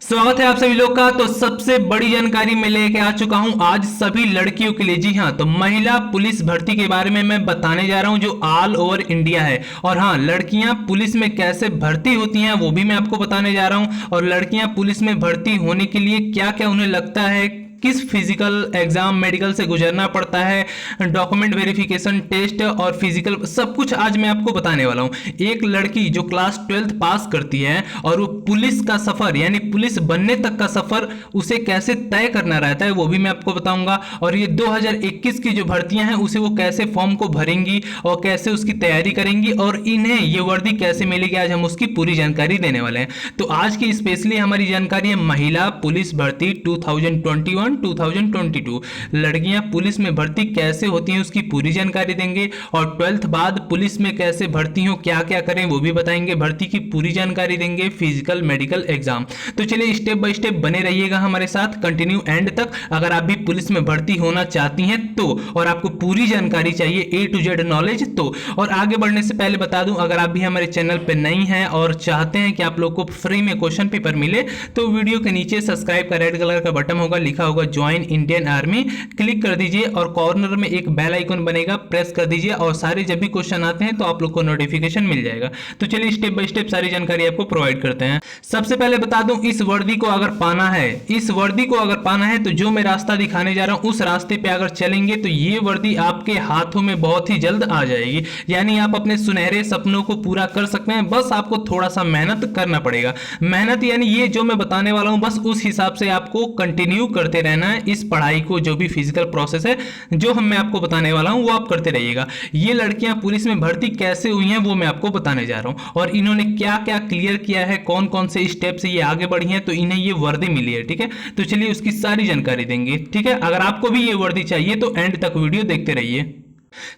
स्वागत है आप सभी लोग का। तो सबसे बड़ी जानकारी मैं लेके आ चुका हूं आज सभी लड़कियों के लिए। जी हां, तो महिला पुलिस भर्ती के बारे में मैं बताने जा रहा हूं जो ऑल ओवर इंडिया है। और हां, लड़कियां पुलिस में कैसे भर्ती होती हैं वो भी मैं आपको बताने जा रहा हूं। और लड़कियां पुलिस में भर्ती होने के लिए क्या क्या उन्हें लगता है, किस फिजिकल एग्जाम मेडिकल से गुजरना पड़ता है, डॉक्यूमेंट वेरिफिकेशन टेस्ट और फिजिकल, सब कुछ आज मैं आपको बताने वाला हूं। एक लड़की जो क्लास 12th पास करती है और वो पुलिस का सफर यानी पुलिस बनने तक का सफर उसे कैसे तय करना रहता है वो भी मैं आपको बताऊंगा। और ये 2021 की जो भर्तियां हैं उसे वो कैसे फॉर्म को भरेंगी और कैसे उसकी तैयारी करेंगी और इन्हें ये वर्दी कैसे मिलेगी, आज हम उसकी पूरी जानकारी देने वाले हैं। तो आज की स्पेशली हमारी जानकारी है महिला पुलिस भर्ती 2021-2022। लड़कियां पुलिस में भर्ती कैसे होती हैं उसकी पूरी जानकारी देंगे। और 12th बाद पुलिस में कैसे भर्ती हो, क्या क्या करें वो भी बताएंगे, भर्ती की पूरी जानकारी देंगे, फिजिकल मेडिकल एग्जाम। तो चलिए स्टेप बाय स्टेप बने रहिएगा हमारे साथ, कंटिन्यू एंड तक। अगर आप भी पुलिस में भर्ती होना चाहती हैं तो, और आपको पूरी जानकारी चाहिए A to Z नॉलेज तो। और आगे बढ़ने से पहले बता दूं, अगर आप भी हमारे चैनल पर नई हैं और चाहते हैं कि आप लोग को फ्री में क्वेश्चन पेपर मिले तो वीडियो के नीचे सब्सक्राइब का रेड कलर का बटन होगा, लिखा होगा ज्वाइन इंडियन आर्मी, क्लिक कर दीजिए और कॉर्नर में एक बेल आइकन बनेगा, प्रेस कर दीजिए और सारे जब भी क्वेश्चन आते हैं तो आप लोग को नोटिफिकेशन मिल जाएगा। तो चलिए स्टेप बाय स्टेप सारी जानकारी आपको प्रोवाइड करते हैं। सबसे पहले बता दूं, इस वर्दी को अगर पाना है, इस वर्दी को अगर पाना है तो जो मैं रास्ता दिखाने जा रहा हूं उस रास्ते पे अगर चलेंगे तो ये वर्दी आपके हाथों में बहुत ही जल्द आ जाएगी। यानी आप अपने सुनहरे सपनों को पूरा कर सकते हैं, बस आपको थोड़ा सा मेहनत करना पड़ेगा। मेहनत यानी ये जो मैं बताने वाला हूं बस उस हिसाब से आपको कंटिन्यू करते रहना है इस पढ़ाई को, जो भी फिजिकल प्रोसेस है जो मैं आपको बताने वाला हूं वो आप करते रहिएगा। ये लड़कियां पुलिस में भर्ती कैसे हुई हैं वो मैं आपको बताने जा रहा हूं और इन्होंने क्या क्या क्लियर किया है, कौन कौन से स्टेप से ये आगे बढ़ी हैं तो इन्हें ये वर्दी मिली है। ठीक है, तो चलिए उसकी सारी जानकारी देंगे। ठीक है, अगर आपको भी ये वर्दी चाहिए तो एंड तक वीडियो देखते रहिए।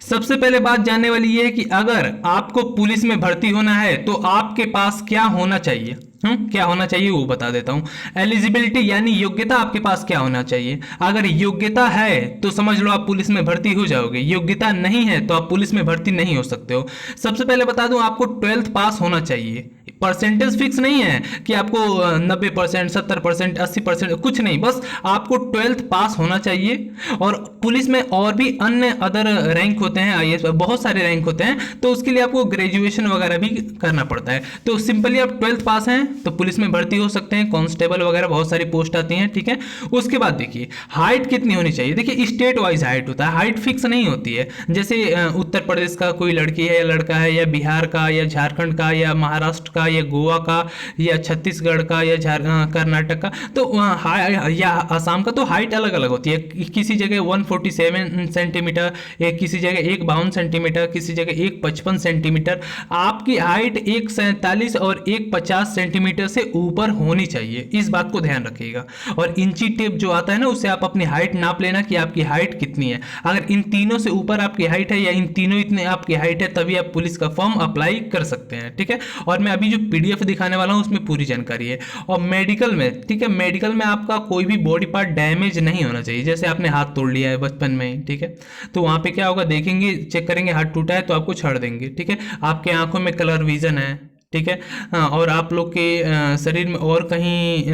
सबसे पहले बात जानने वाली ये है कि अगर आपको पुलिस में भर्ती होना है तो आपके पास क्या होना चाहिए। क्या होना चाहिए वो बता देता हूं। एलिजिबिलिटी यानी योग्यता आपके पास क्या होना चाहिए। अगर योग्यता है तो समझ लो आप पुलिस में भर्ती हो जाओगे, योग्यता नहीं है तो आप पुलिस में भर्ती नहीं हो सकते हो। सबसे पहले बता दूं, आपको 12th पास होना चाहिए। परसेंटेज फिक्स नहीं है कि आपको 90%, 70%, 80%, कुछ नहीं, बस आपको 12th पास होना चाहिए। और पुलिस में और भी अन्य अदर रैंक होते हैं, IAS बहुत सारे रैंक होते हैं, तो उसके लिए आपको ग्रेजुएशन वगैरह भी करना पड़ता है। तो सिंपली आप 12th पास हैं तो पुलिस में भर्ती हो सकते हैं, कांस्टेबल वगैरह बहुत सारी पोस्ट आती हैं। ठीक है, उसके बाद देखिए हाइट कितनी होनी चाहिए। देखिए स्टेट वाइज हाइट होता है, हाइट फिक्स नहीं होती है। जैसे उत्तर प्रदेश का कोई लड़की है या लड़का है, या बिहार का या झारखंड का या महाराष्ट्र का या गोवा का या छत्तीसगढ़ का या कर्नाटक का, तो या आसाम का, तो हाइट अलग अलग होती है। किसी जगह 147 सेंटीमीटर, किसी जगह 152 सेंटीमीटर, किसी जगह 155 सेंटीमीटर। आपकी हाइट 147 और 150 सेंटीमीटर से ऊपर होनी चाहिए, इस बात को ध्यान रखिएगा। और इंची टेप जो आता है ना, उससे आप अपनी हाइट नाप लेना कि आपकी हाइट कितनी है। अगर इन तीनों से ऊपर आपकी हाइट है या इन तीनों इतने आपकी हाइट है तभी आप पुलिस का फॉर्म अप्लाई कर सकते हैं। ठीक है, और मैं अभी जो PDF दिखाने वाला हूं उसमें पूरी जानकारी है। और मेडिकल में, ठीक है, मेडिकल में आपका कोई भी बॉडी पार्ट डैमेज नहीं होना चाहिए। जैसे आपने हाथ तोड़ लिया है बचपन में ही, ठीक है, तो वहां पे क्या होगा, देखेंगे, चेक करेंगे, हाथ टूटा है तो आपको छाड़ देंगे। ठीक है, आपके आंखों में कलर विजन है, ठीक है, और आप लोग के शरीर में और कहीं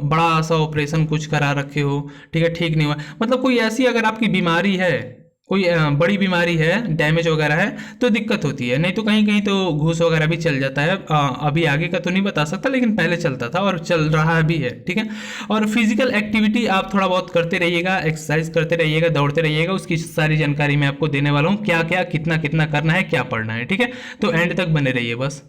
बड़ा सा ऑपरेशन कुछ करा रखे हो, ठीक है, ठीक नहीं हुआ, मतलब कोई ऐसी अगर आपकी बीमारी है, कोई बड़ी बीमारी है, डैमेज वगैरह है तो दिक्कत होती है। नहीं तो कहीं कहीं तो घूस वगैरह भी चल जाता है। अभी आगे का तो नहीं बता सकता लेकिन पहले चलता था और चल रहा भी है। ठीक है, और फिजिकल एक्टिविटी आप थोड़ा बहुत करते रहिएगा, एक्सरसाइज करते रहिएगा, दौड़ते रहिएगा, उसकी सारी जानकारी मैं आपको देने वाला हूँ, क्या क्या कितना कितना करना है, क्या पढ़ना है। ठीक है, तो एंड तक बने रहिए बस।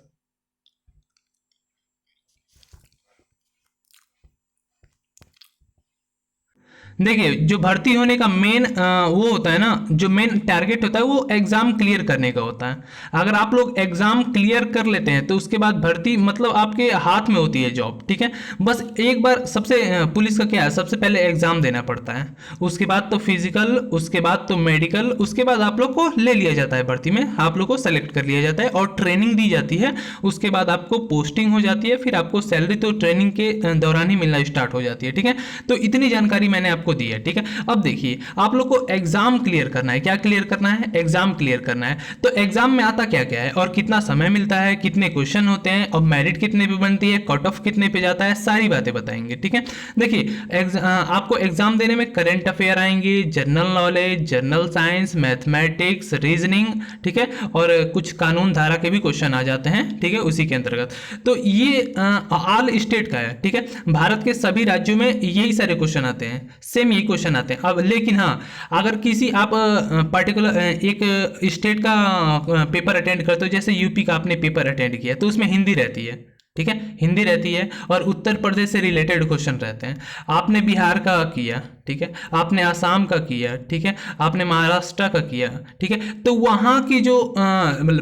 देखिए जो भर्ती होने का मेन वो होता है ना, जो मेन टारगेट होता है वो एग्जाम क्लियर करने का होता है। अगर आप लोग एग्जाम क्लियर कर लेते हैं तो उसके बाद भर्ती मतलब आपके हाथ में होती है जॉब। ठीक है, बस एक बार सबसे पुलिस का क्या है, सबसे पहले एग्जाम देना पड़ता है, उसके बाद तो फिजिकल, उसके बाद तो मेडिकल, उसके बाद आप लोग को ले लिया जाता है भर्ती में, आप लोग को सेलेक्ट कर लिया जाता है और ट्रेनिंग दी जाती है। उसके बाद आपको पोस्टिंग हो जाती है, फिर आपको सैलरी तो ट्रेनिंग के दौरान ही मिलना स्टार्ट हो जाती है। ठीक है, तो इतनी जानकारी मैंने आपको आपको दी है, ठीक है। अब देखिए आप लोग को एग्जाम क्लियर करना है। क्या क्लियर करना है? एग्जाम क्लियर करना है। तो एग्जाम में आता क्या क्या है और कितना समय मिलता है, कितने क्वेश्चन होते हैं और मेरिट कितने पे बनती है, कट ऑफ कितने पे जाता है, सारी बातें बताएंगे, ठीक है। देखिए आपको एग्जाम देने में करंट अफेयर आएंगे, general knowledge, general science, mathematics, reasoning, ठीक है, और कुछ कानून धारा के भी क्वेश्चन आ जाते हैं, ठीक है, उसी के अंतर्गत। तो ये ऑल स्टेट का है, ठीक है। भारत के सभी राज्यों में यही सारे क्वेश्चन आते हैं, सेम यही क्वेश्चन आते हैं। अब लेकिन हाँ, अगर किसी आप पर्टिकुलर एक स्टेट का पेपर अटेंड करते हो, जैसे यूपी का आपने पेपर अटेंड किया, तो उसमें हिंदी रहती है, ठीक है, हिंदी रहती है, और उत्तर प्रदेश से रिलेटेड क्वेश्चन रहते हैं। आपने बिहार का किया, ठीक है, आपने आसाम का किया, ठीक है, आपने महाराष्ट्र का किया, ठीक है, तो वहाँ की जो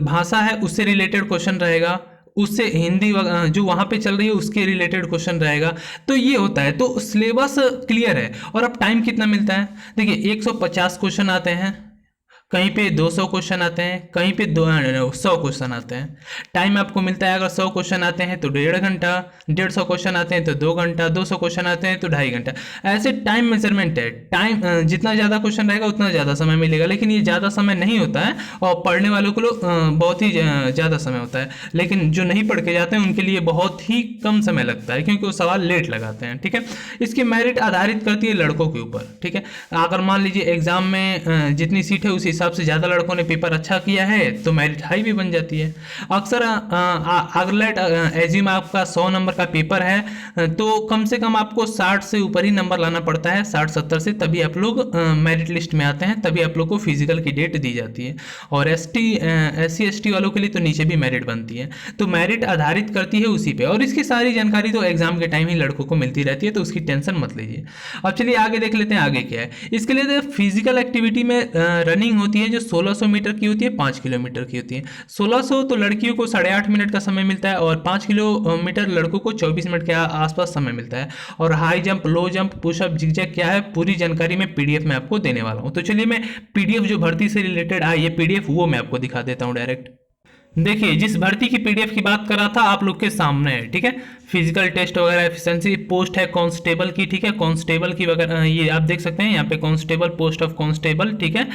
भाषा है उससे रिलेटेड क्वेश्चन रहेगा, उससे हिंदी जो वहाँ पे चल रही है उसके रिलेटेड क्वेश्चन रहेगा। तो ये होता है, तो सिलेबस क्लियर है। और अब टाइम कितना मिलता है? देखिए 150 क्वेश्चन आते हैं, कहीं पे 200 क्वेश्चन आते हैं, कहीं पे 100 क्वेश्चन आते हैं। टाइम आपको मिलता है, अगर 100 क्वेश्चन आते हैं तो 1.5 घंटा, 150 क्वेश्चन आते हैं तो 2 घंटा, 200 क्वेश्चन आते हैं तो 2.5 घंटा। ऐसे टाइम मेजरमेंट है। टाइम जितना ज़्यादा क्वेश्चन रहेगा उतना ज़्यादा समय मिलेगा, लेकिन ये ज़्यादा समय नहीं होता है और पढ़ने वालों को बहुत ही ज़्यादा समय होता है, लेकिन जो नहीं पढ़ के जाते हैं उनके लिए बहुत ही कम समय लगता है, क्योंकि वो सवाल लेट लगाते हैं, ठीक है। इसकी मेरिट आधारित करती है लड़कों के ऊपर, ठीक है। अगर मान लीजिए एग्जाम में जितनी सीट है उसी हिसाब से ज़्यादा लड़कों ने पेपर अच्छा किया है तो मेरिट हाई भी बन जाती है। अक्सर अगर एज्यूम आपका 100 नंबर का पेपर है तो कम से कम आपको 60 से ऊपर ही नंबर लाना पड़ता है, 60-70 से, तभी आप लोग मेरिट लिस्ट में आते हैं, तभी आप लोग को फिजिकल की डेट दी जाती है। और SC/ST वालों के लिए तो नीचे भी मेरिट बनती है। तो मेरिट आधारित करती है उसी पे, और इसकी सारी जानकारी तो एग्जाम के टाइम ही लड़कों को मिलती रहती है, तो उसकी टेंशन मत लीजिए। अब चलिए आगे देख लेते हैं आगे क्या है। इसके लिए फिजिकल एक्टिविटी में रनिंग होती है जो 1600 मीटर की होती है, 5 किलोमीटर की होती है। 1600 तो लड़कियों को 8.5 मिनट का समय मिलता है, और 5 किलोमीटर लड़कों को 24 मिनट के आसपास समय मिलता है। और high jump, low jump, pushup, zigzag क्या है, पूरी जानकारी मैं PDF में आपको देने वाला हूं। तो चलिए मैं PDF जो भर्ती से रिलेटेड आई है PDF, वो मैं आपको दिखा देता हूं डायरेक्ट। देखिए जिस भर्ती की PDF की बात कर रहा था आप लोग के सामने है, ठीक है। फिजिकल टेस्ट वगैरह, एफिशिएंसी पोस्ट है कांस्टेबल की, ठीक है, कांस्टेबल की वगैरह, ये आप देख सकते हैं यहाँ पे कांस्टेबल, पोस्ट ऑफ कांस्टेबल, ठीक है।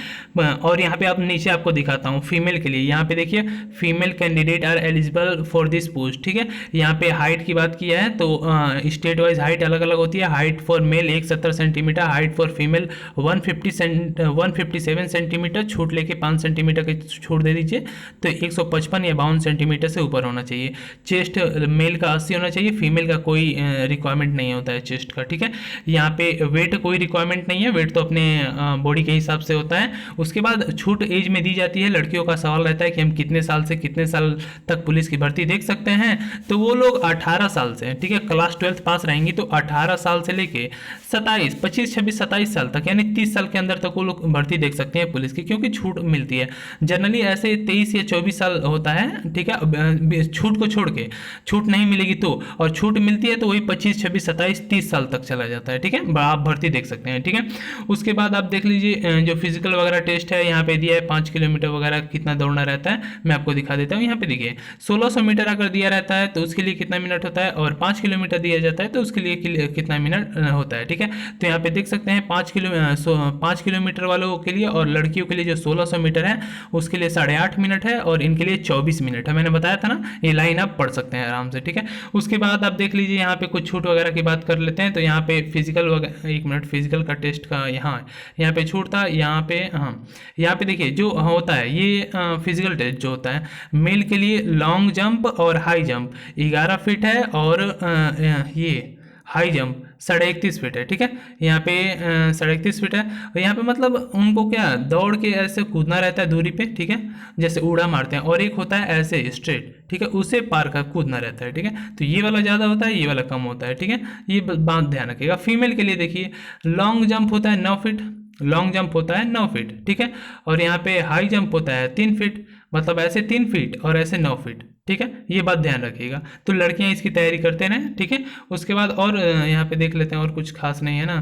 और यहाँ पे आप नीचे आपको दिखाता हूँ फीमेल के लिए, यहाँ पे देखिए female candidate are eligible for this post, ठीक है। यहाँ पे हाइट की बात किया है तो स्टेट वाइज हाइट अलग अलग होती है। Height for male 170 centimetre, height for female 157 centimetre, छूट लेके 5 सेंटीमीटर की छूट दे दीजिए, तो 155 या 52 सेंटीमीटर से ऊपर होना चाहिए। चेस्ट मेल का 80 होना चाहिए, फीमेल का कोई रिक्वायरमेंट नहीं होता है चेस्ट का, ठीक है। यहाँ पे वेट कोई रिक्वायरमेंट नहीं है, वेट तो अपने बॉडी के हिसाब से होता है। उसके बाद छूट एज में दी जाती है। लड़कियों का सवाल रहता है कि हम कितने साल से कितने साल तक पुलिस की भर्ती देख सकते हैं, तो वो लोग 18 साल से, ठीक है, क्लास 12 पास रहेंगी तो 18 साल से लेके 27, 25, 26, 27 साल तक, यानी 30 साल के अंदर तक वो लोग भर्ती देख सकते हैं पुलिस की, क्योंकि छूट मिलती है। जनरली ऐसे 23 या 24 साल होता है, ठीक है, छूट को छोड़ के, छूट नहीं मिलेगी तो, और छूट मिलती है तो वही 25, 26, 27, 30 साल तक चला जाता है, ठीक है। आप भर्ती देख सकते हैं, ठीक है। उसके बाद आप देख लीजिए जो फिजिकल वगैरह टेस्ट है, यहाँ पे दिया है 5 किलोमीटर वगैरह कितना दौड़ना रहता है, मैं आपको दिखा देता हूँ। यहाँ पे देखिए 1600 मीटर अगर दिया रहता है तो उसके लिए कितना मिनट होता है, और 5 किलोमीटर दिया जाता है तो उसके लिए कितना मिनट होता है, ठीक है। तो यहाँ पे देख सकते हैं 5 किलोमीटर वालों के लिए, और लड़कियों के लिए जो 1600 मीटर है उसके लिए 8.5 मिनट है, और इनके लिए 24 मिनट है। मैंने बताया था ना, ये लाइन आप पढ़ सकते हैं आराम से, ठीक है। उसके बाद आप देख लीजिए यहाँ पे कुछ छूट वगैरह की बात कर लेते हैं। तो यहाँ पे फिजिकल वगैरह, 1 मिनट, फिजिकल का टेस्ट का यहाँ पे छूट था, यहाँ पे यहाँ पे देखिए जो होता है ये फिजिकल टेस्ट जो होता है मेल के लिए लॉन्ग जंप और हाई जंप 11 फीट है, और ये हाई जंप 31.5 फीट है, ठीक है। यहाँ पे 31.5 फीट है, और यहाँ पे मतलब उनको क्या दौड़ के ऐसे कूदना रहता है दूरी पे, ठीक है, जैसे उड़ा मारते हैं, और एक होता है ऐसे स्ट्रेट, ठीक है, उसे पार का कूदना रहता है, ठीक है। तो ये वाला ज़्यादा होता है, ये वाला कम होता है, ठीक है, ये बात ध्यान रखिएगा। फीमेल के लिए देखिए लॉन्ग जंप होता है 9 फीट, लॉन्ग जंप होता है 9 फीट, ठीक है, और यहाँ पे हाई जंप होता है 3 फीट, मतलब ऐसे 3 फीट और ऐसे 9 फीट, ठीक है, ये बात ध्यान रखिएगा। तो लड़कियां इसकी तैयारी करते रहें, ठीक है। उसके बाद और यहाँ पे देख लेते हैं, और कुछ खास नहीं है ना,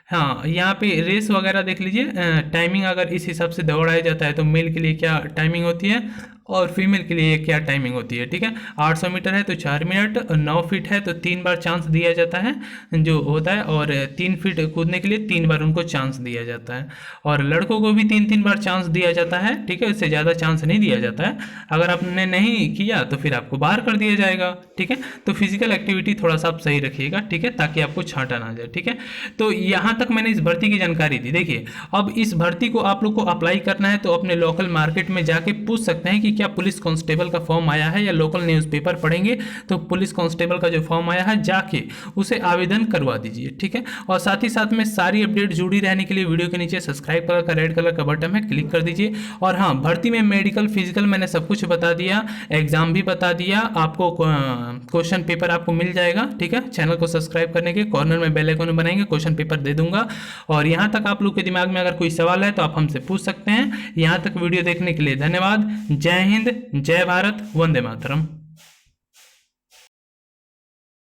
हाँ, यहाँ पे रेस वगैरह देख लीजिए, टाइमिंग अगर इस हिसाब से दौड़ाया जाता है तो मेल के लिए क्या टाइमिंग होती है और फीमेल के लिए क्या टाइमिंग होती है, ठीक है। 800 मीटर है तो 4 मिनट, 9 फीट है तो 3 बार चांस दिया जाता है जो होता है, और 3 फीट कूदने के लिए 3 बार उनको चांस दिया जाता है, और लड़कों को भी 3-3 बार चांस दिया जाता है, ठीक है। इससे ज़्यादा चांस नहीं दिया जाता है। अगर आपने नहीं किया तो फिर आपको बाहर कर दिया जाएगा, ठीक है। तो फिजिकल एक्टिविटी थोड़ा सा आप सही रखिएगा, ठीक है, ताकि आपको छांटा ना जाए, ठीक है। तो यहाँ तक मैंने इस भर्ती की जानकारी दी। देखिए, अब इस भर्ती को आप लोग को अप्लाई करना है तो अपने लोकल मार्केट में जाके पूछ सकते हैं कि क्या पुलिस कांस्टेबल का फॉर्म आया है, या लोकल न्यूज़पेपर पढ़ेंगे तो पुलिस कांस्टेबल का जो फॉर्म आया है जाके उसे आवेदन करवा दीजिए, ठीक है। और साथ ही साथ में सारी अपडेट जुड़ी रहने के लिए वीडियो के नीचे सब्सक्राइब कलर का रेड कलर का बटन है, क्लिक कर दीजिए। और हाँ, भर्ती में मेडिकल फिजिकल मैंने सब कुछ बता दिया, एग्जाम भी बता दिया आपको, क्वेश्चन पेपर आपको मिल जाएगा, ठीक है। चैनल को सब्सक्राइब करने के कॉर्नर में बेल आइकन बनाएंगे, क्वेश्चन पेपर दे दूंगा। और यहाँ तक आप लोग के दिमाग में अगर कोई सवाल है तो आप हमसे पूछ सकते हैं। यहाँ तक वीडियो देखने के लिए धन्यवाद। जय हिंद, जय भारत, वंदे मातरम।